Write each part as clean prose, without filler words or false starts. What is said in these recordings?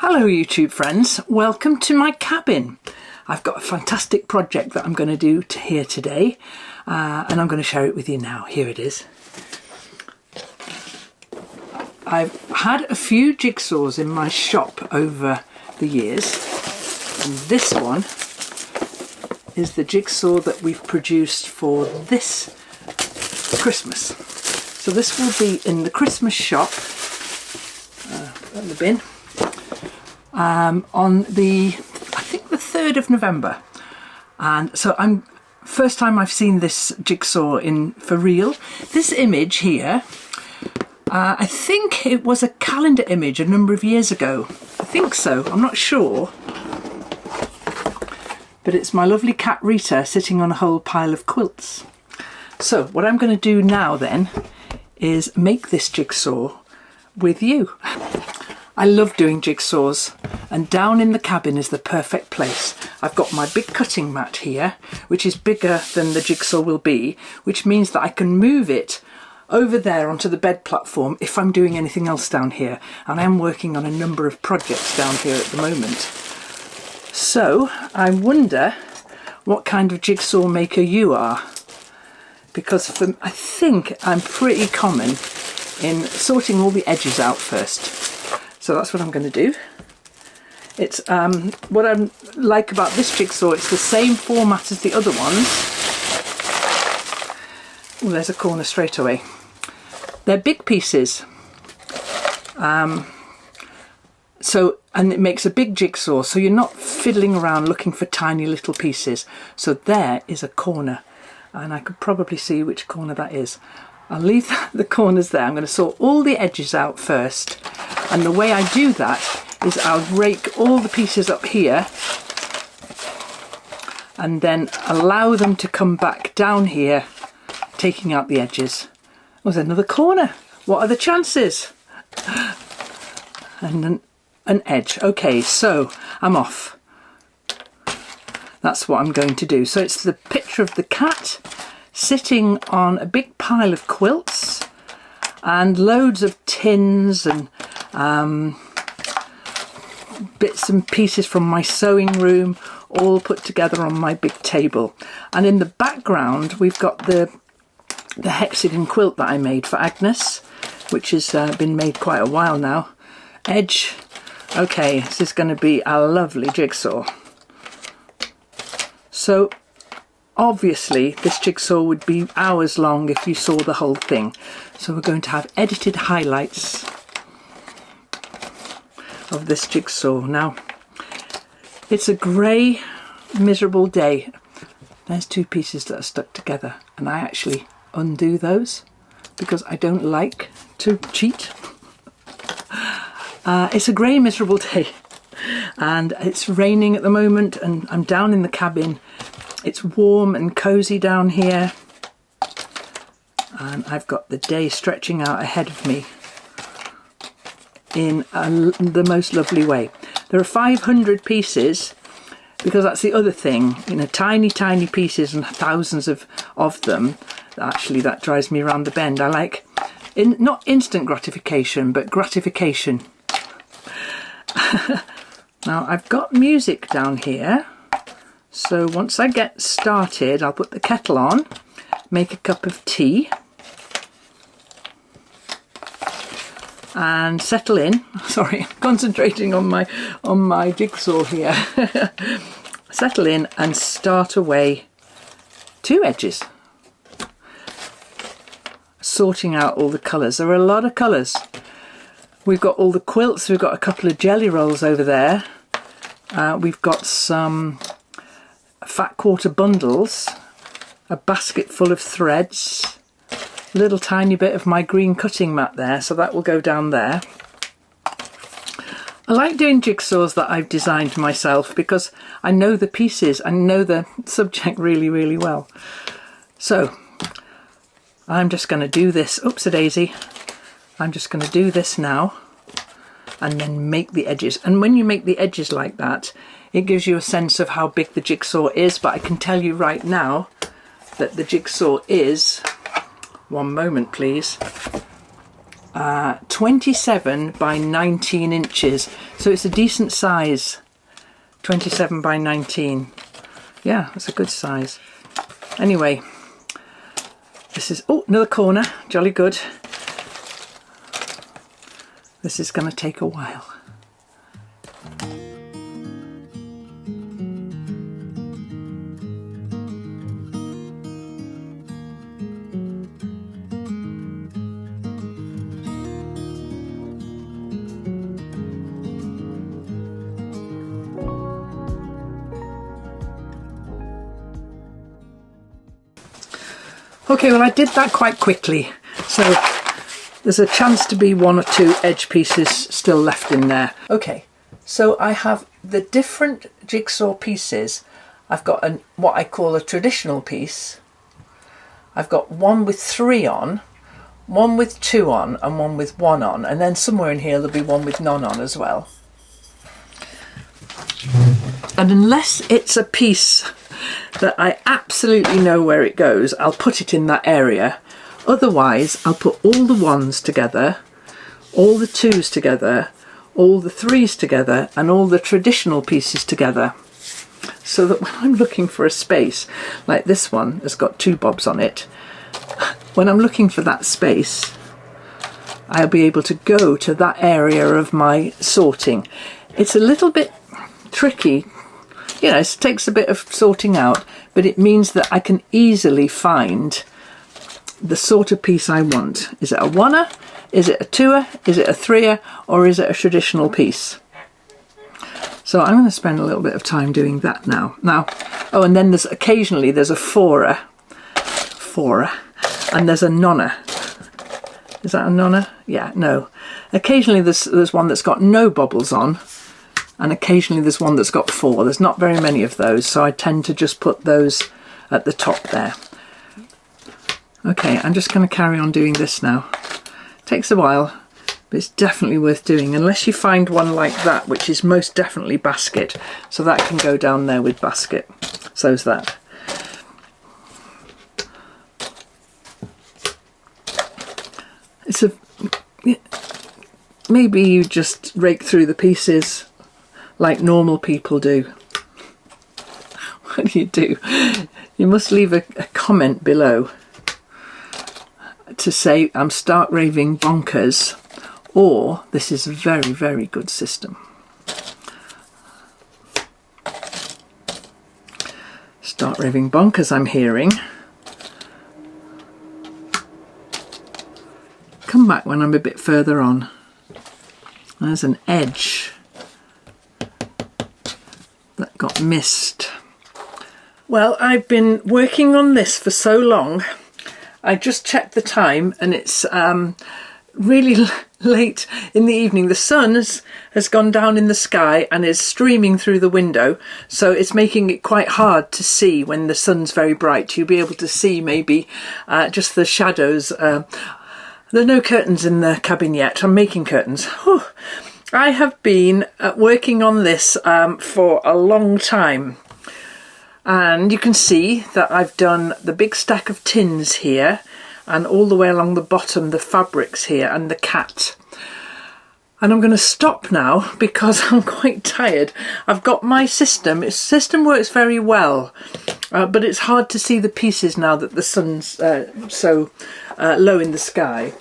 Hello YouTube friends, welcome to my cabin. I've got a fantastic project that I'm going to do here today and I'm going to share it with you now. Here it is. I've had a few jigsaws in my shop over the years, and this one is the jigsaw that we've produced for this Christmas. So this will be in the Christmas shop, in the bin, on the, I think the 3rd of November. And so first time I've seen this jigsaw for real. This image here, I think it was a calendar image a number of years ago. I think so, I'm not sure. But it's my lovely cat Rita sitting on a whole pile of quilts. So what I'm going to do now then is make this jigsaw with you. I love doing jigsaws, and down in the cabin is the perfect place. I've got my big cutting mat here, which is bigger than the jigsaw will be, which means that I can move it over there onto the bed platform if I'm doing anything else down here. And I am working on a number of projects down here at the moment. So I wonder what kind of jigsaw maker you are, because I think I'm pretty common in sorting all the edges out first. So that's what I'm going to do. It's what I like about this jigsaw, it's the same format as the other ones. Oh, there's a corner straight away. They're big pieces. And it makes a big jigsaw, so you're not fiddling around looking for tiny little pieces. So there is a corner, and I could probably see which corner that is. I'll leave the corners there. I'm going to sort all the edges out first. And the way I do that is I'll rake all the pieces up here and then allow them to come back down here, taking out the edges. Oh, there's another corner. What are the chances? And then an edge. Okay, so I'm off. That's what I'm going to do. So it's the picture of the cat sitting on a big pile of quilts and loads of tins and bits and pieces from my sewing room all put together on my big table. And in the background we've got the hexagon quilt that I made for Agnes, which has been made quite a while now. Edge. Okay, this is going to be a lovely jigsaw. So obviously this jigsaw would be hours long if you saw the whole thing. So we're going to have edited highlights of this jigsaw. Now, it's a grey, miserable day. There's two pieces that are stuck together, and I actually undo those because I don't like to cheat. It's a grey, miserable day, and it's raining at the moment, and I'm down in the cabin. It's warm and cosy down here, and I've got the day stretching out ahead of me in the most lovely way. There are 500 pieces, because that's the other thing, you know, tiny pieces and thousands of them. Actually, that drives me around the bend. I like not instant gratification, but gratification. Now I've got music down here, so once I get started I'll put the kettle on, make a cup of tea and settle in. Sorry, I'm concentrating on my jigsaw here. Settle in and start away two edges, sorting out all the colours. There are a lot of colours. We've got all the quilts, we've got a couple of jelly rolls over there, we've got some fat quarter bundles, a basket full of threads, a little tiny bit of my green cutting mat there, so that will go down there. I like doing jigsaws that I've designed myself because I know the pieces, I know the subject really, really well. So I'm just going to do this, oops-a-daisy, I'm just going to do this now and then make the edges. And when you make the edges like that, it gives you a sense of how big the jigsaw is, but I can tell you right now that the jigsaw is, one moment please, 27 by 19 inches. So it's a decent size. 27 by 19. Yeah, that's a good size. Anyway, this is, oh, another corner. Jolly good. This is going to take a while. Okay, well I did that quite quickly, so there's a chance to be 1 or 2 edge pieces still left in there. Okay, so I have the different jigsaw pieces. I've got what I call a traditional piece. I've got one with 3 on, one with 2 on, and one with 1 on, and then somewhere in here there'll be one with none on as well. And unless it's a piece that I absolutely know where it goes, I'll put it in that area. Otherwise, I'll put all the 1s together, all the 2s together, all the 3s together, and all the traditional pieces together. So that when I'm looking for a space, like this one has got 2 bobs on it, when I'm looking for that space, I'll be able to go to that area of my sorting. It's a little bit tricky. You know, it takes a bit of sorting out, but it means that I can easily find the sort of piece I want. Is it a 1er? Is it a 2er? Is it a 3er? Or is it a traditional piece? So I'm going to spend a little bit of time doing that now. Oh, and then there's occasionally there's a 4er, and there's a nonner. Is that a nonner? Yeah, no. Occasionally there's one that's got no bobbles on, and occasionally there's one that's got 4. There's not very many of those, so I tend to just put those at the top there. Okay, I'm just going to carry on doing this now. Takes a while, but it's definitely worth doing, unless you find one like that, which is most definitely basket. So that can go down there with basket. So's that. It's a... Maybe you just rake through the pieces like normal people do. What do? You must leave a comment below to say I'm stark raving bonkers, or this is a very, very good system. Stark raving bonkers, I'm hearing. Come back when I'm a bit further on. There's an edge that got missed. Well, I've been working on this for so long. I just checked the time and it's really late in the evening. The sun has gone down in the sky and is streaming through the window, so it's making it quite hard to see when the sun's very bright. You'll be able to see maybe just the shadows. There are no curtains in the cabin yet. I'm making curtains. Whew. I have been working on this for a long time, and you can see that I've done the big stack of tins here and all the way along the bottom the fabrics here and the cat. And I'm going to stop now because I'm quite tired. I've got my system. Its system works very well, but it's hard to see the pieces now that the sun's so low in the sky.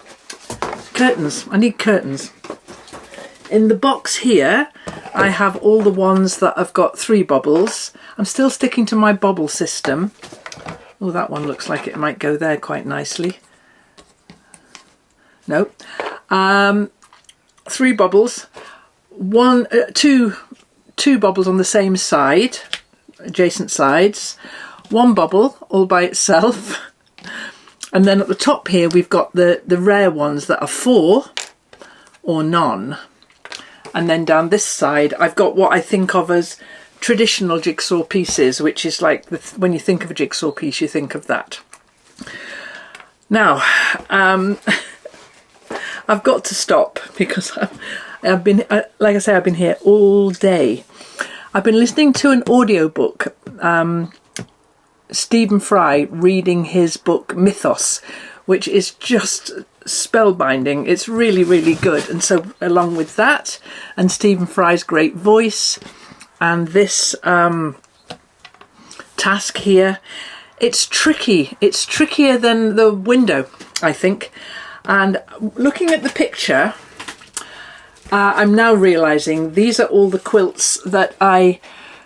Curtains. I need curtains. In the box here, I have all the ones that have got 3 bobbles. I'm still sticking to my bobble system. Oh, that one looks like it might go there quite nicely. No. 3 bobbles. Two bobbles on the same side, adjacent sides. 1 bobble all by itself. And then at the top here, we've got the rare ones that are 4 or none. And then down this side, I've got what I think of as traditional jigsaw pieces, which is like when you think of a jigsaw piece, you think of that. Now, I've got to stop because I've been, like I say, I've been here all day. I've been listening to an audiobook, Stephen Fry reading his book Mythos, which is just spellbinding. It's really, really good. And so along with that, and Stephen Fry's great voice, and this task here, it's tricky. It's trickier than the window, I think. And looking at the picture, I'm now realising these are all the quilts that I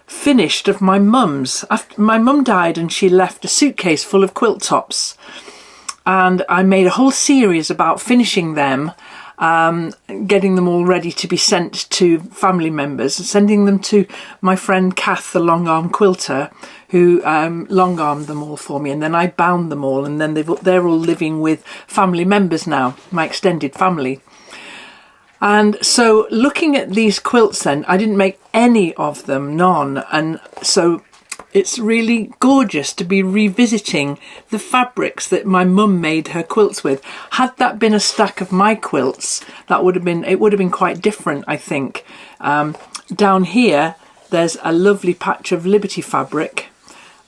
finished of my mum's. After my mum died, and she left a suitcase full of quilt tops, and I made a whole series about finishing them, getting them all ready to be sent to family members, sending them to my friend Kath, the long arm quilter, who long armed them all for me, and then I bound them all, and then they're all living with family members now, my extended family. And so looking at these quilts then, I didn't make any of them, none. And so it's really gorgeous to be revisiting the fabrics that my mum made her quilts with. Had that been a stack of my quilts, it would have been quite different, I think. Down here, there's a lovely patch of Liberty fabric,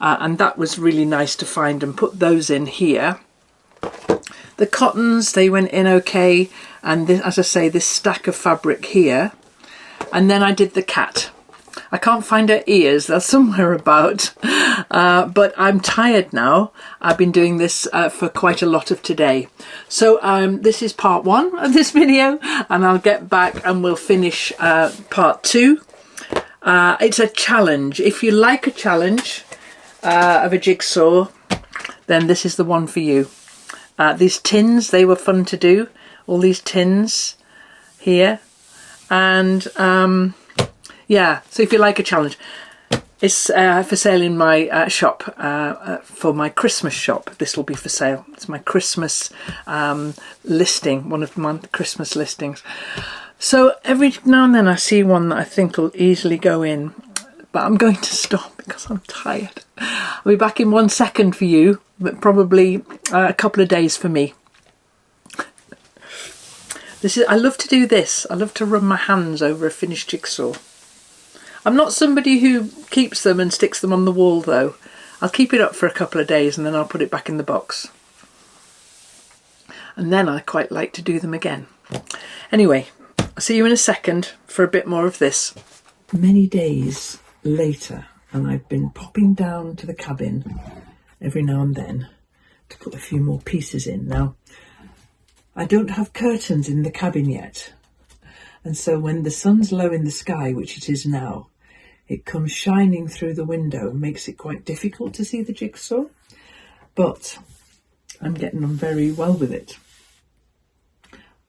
and that was really nice to find and put those in here. The cottons, they went in okay, and this, as I say, this stack of fabric here. And then I did the cat. I can't find her ears, they're somewhere about, but I'm tired now. I've been doing this for quite a lot of today. So this is part 1 of this video, and I'll get back and we'll finish part 2. It's a challenge. If you like a challenge of a jigsaw, then this is the one for you. These tins, they were fun to do. All these tins here. And yeah, so if you like a challenge, it's for sale in my shop, for my Christmas shop. This will be for sale. It's my Christmas listing, one of my Christmas listings. So every now and then I see one that I think will easily go in, but I'm going to stop because I'm tired. I'll be back in 1 second for you, but probably a couple of days for me. I love to do this. I love to run my hands over a finished jigsaw. I'm not somebody who keeps them and sticks them on the wall though. I'll keep it up for a couple of days and then I'll put it back in the box. And then I quite like to do them again. Anyway, I'll see you in a second for a bit more of this. Many days later, and I've been popping down to the cabin every now and then to put a few more pieces in. Now, I don't have curtains in the cabin yet, and so when the sun's low in the sky, which it is now, it comes shining through the window and makes it quite difficult to see the jigsaw, but I'm getting on very well with it.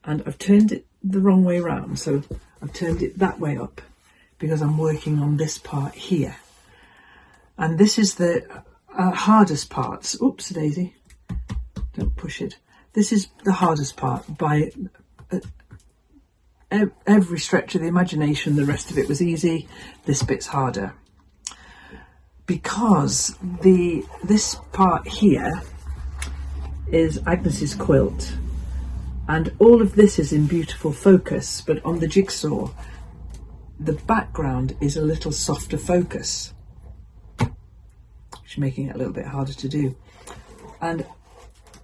And I've turned it the wrong way round, so I've turned it that way up because I'm working on this part here. And this is the hardest parts. Oops, Daisy, don't push it. This is the hardest part by every stretch of the imagination. The rest of it was easy. This bit's harder because this part here is Agnes's quilt, and all of this is in beautiful focus, but on the jigsaw the background is a little softer focus, which is making it a little bit harder to do. And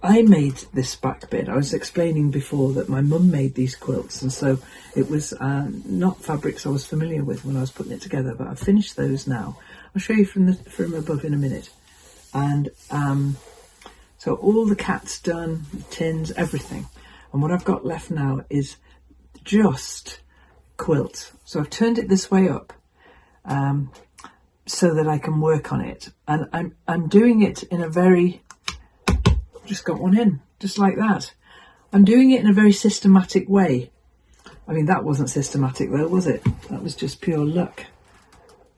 I made this back bit. I was explaining before that my mum made these quilts, and so it was not fabrics I was familiar with when I was putting it together, but I've finished those now. I'll show you from above in a minute. And so all the cat's done, the tins, everything. And what I've got left now is just quilt. So I've turned it this way up so that I can work on it. And I'm doing it in a very... just got one in, just like that. I'm doing it in a very systematic way. I mean, that wasn't systematic though, was it? That was just pure luck.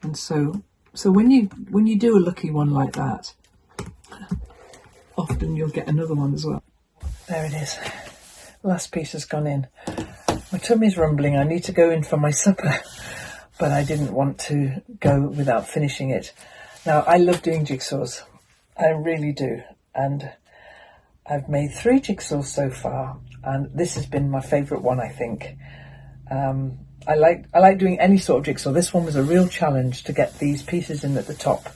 And so when you do a lucky one like that, often you'll get another one as well. There it is. Last piece has gone in. My tummy's rumbling. I need to go in for my supper, but I didn't want to go without finishing it. Now, I love doing jigsaws. I really do. And I've made 3 jigsaws so far, and this has been my favourite one, I think. I like doing any sort of jigsaw. This one was a real challenge to get these pieces in at the top.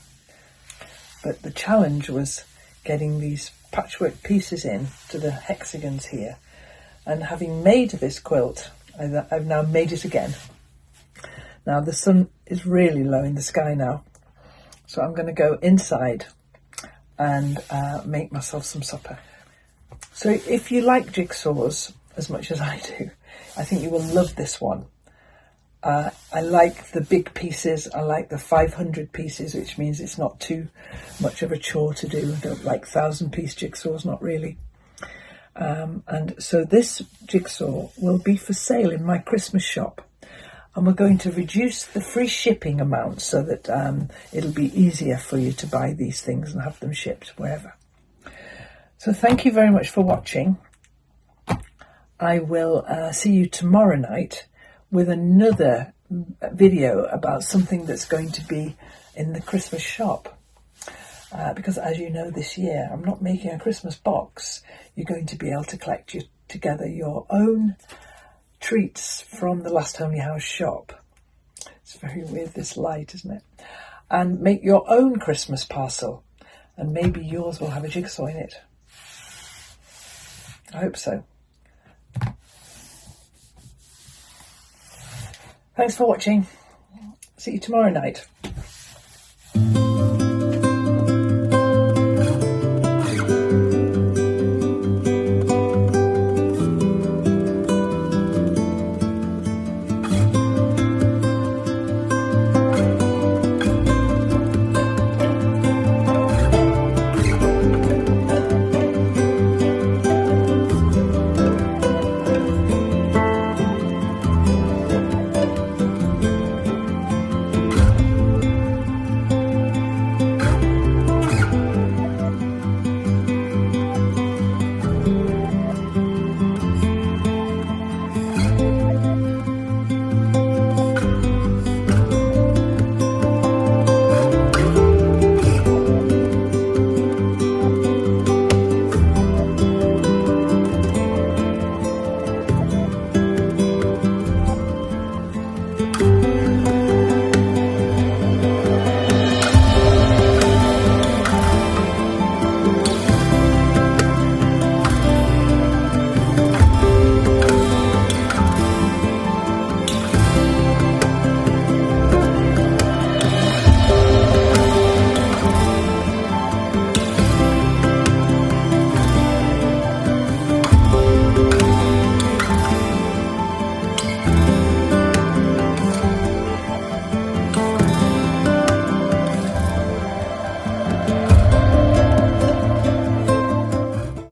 But the challenge was getting these patchwork pieces in to the hexagons here And having made this quilt, I've now made it again. Now the sun is really low in the sky now, so I'm going to go inside and make myself some supper. So if you like jigsaws as much as I do, I think you will love this one. I like the big pieces. I like the 500 pieces, which means it's not too much of a chore to do. I don't like 1,000-piece jigsaws, not really. And so this jigsaw will be for sale in my Christmas shop. And we're going to reduce the free shipping amount so that it'll be easier for you to buy these things and have them shipped wherever. So thank you very much for watching. I will see you tomorrow night with another video about something that's going to be in the Christmas shop. Because as you know, this year I'm not making a Christmas box. You're going to be able to collect together your own treats from the Last Homely House shop. It's very weird, this light, isn't it? And make your own Christmas parcel, and maybe yours will have a jigsaw in it. I hope so. Thanks for watching. See you tomorrow night.